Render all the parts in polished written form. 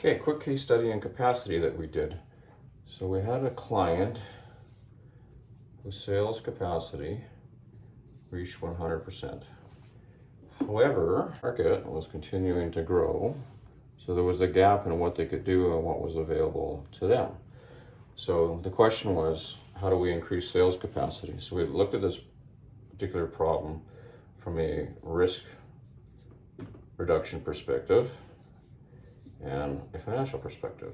Okay, quick case study in capacity that we did. So we had a client whose sales capacity reached 100%. However, market was continuing to grow, so there was a gap in what they could do and what was available to them. So the question was, how do we increase sales capacity? So we looked at this particular problem from a risk reduction perspective and a financial perspective.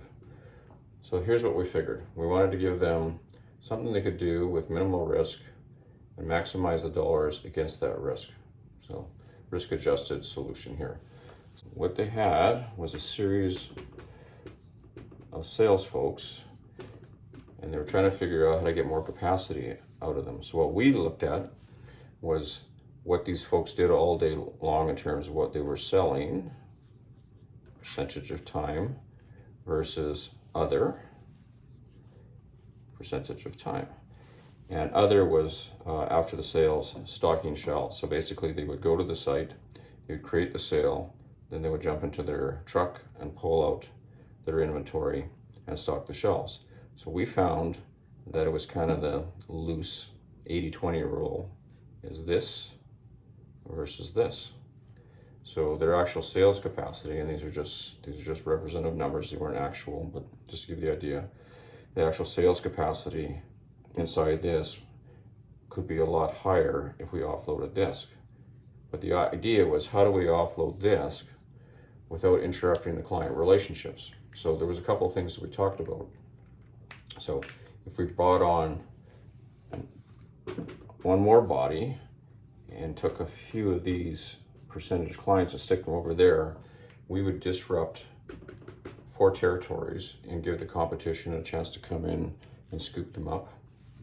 So here's what we figured. We wanted to give them something they could do with minimal risk and maximize the dollars against that risk. So risk adjusted solution here. So what they had was a series of sales folks, and they were trying to figure out how to get more capacity out of them. So what we looked at was what these folks did all day long in terms of what they were selling, percentage of time, versus other, percentage of time. And other was after the sales, stocking shelves. So basically they would go to the site, they would create the sale, then they would jump into their truck and pull out their inventory and stock the shelves. So we found that it was kind of the loose 80-20 rule, is this versus this. So their actual sales capacity, and these are just representative numbers, they weren't actual, but just to give you the idea, the actual sales capacity inside this could be a lot higher if we offloaded disk. But the idea was, how do we offload disk without interrupting the client relationships? So there was a couple of things that we talked about. So if we brought on one more body and took a few of these percentage clients and stick them over there, we would disrupt 4 territories and give the competition a chance to come in and scoop them up,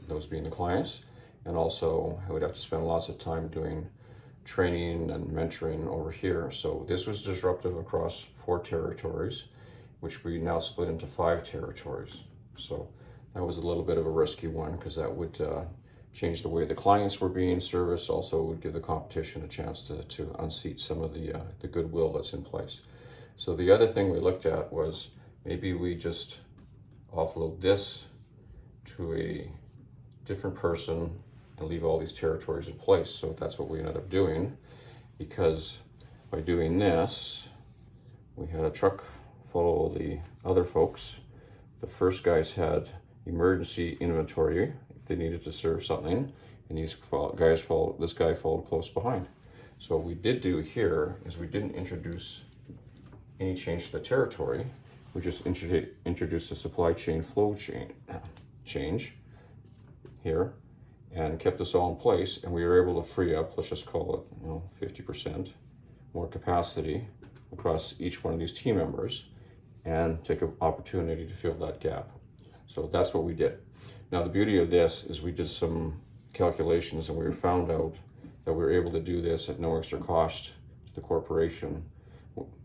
those being the clients. And also I would have to spend lots of time doing training and mentoring over here. So this was disruptive across 4 territories, which we now split into 5 territories. So that was a little bit of a risky one, because that would change the way the clients were being serviced. Also would give the competition a chance to unseat some of the goodwill that's in place. So the other thing we looked at was, maybe we just offload this to a different person and leave all these territories in place. So that's what we ended up doing, because by doing this, we had a truck full of the other folks. The first guys had emergency inventory if they needed to serve something, and this guy followed close behind. So what we did do here is we didn't introduce any change to the territory. We just introduced a supply chain flow change here, and kept this all in place, and we were able to free up, let's just call it 50% more capacity across each one of these team members, and take an opportunity to fill that gap. So that's what we did. Now the beauty of this is we did some calculations, and we found out that we were able to do this at no extra cost to the corporation,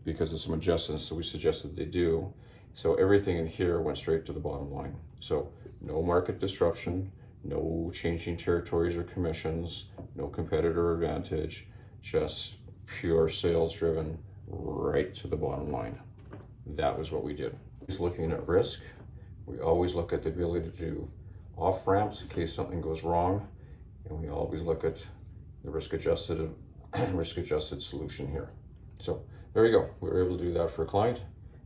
because of some adjustments that we suggested they do. So everything in here went straight to the bottom line. So no market disruption, no changing territories or commissions, no competitor advantage, just pure sales driven right to the bottom line. That was what we did. Just looking at risk, we always look at the ability to do off ramps in case something goes wrong, and we always look at the risk adjusted solution here. So there you go. We were able to do that for a client.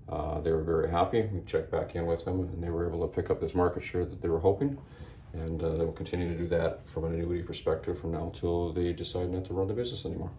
They were very happy. We checked back in with them, and they were able to pick up this market share that they were hoping. And they will continue to do that from an annuity perspective from now until they decide not to run the business anymore.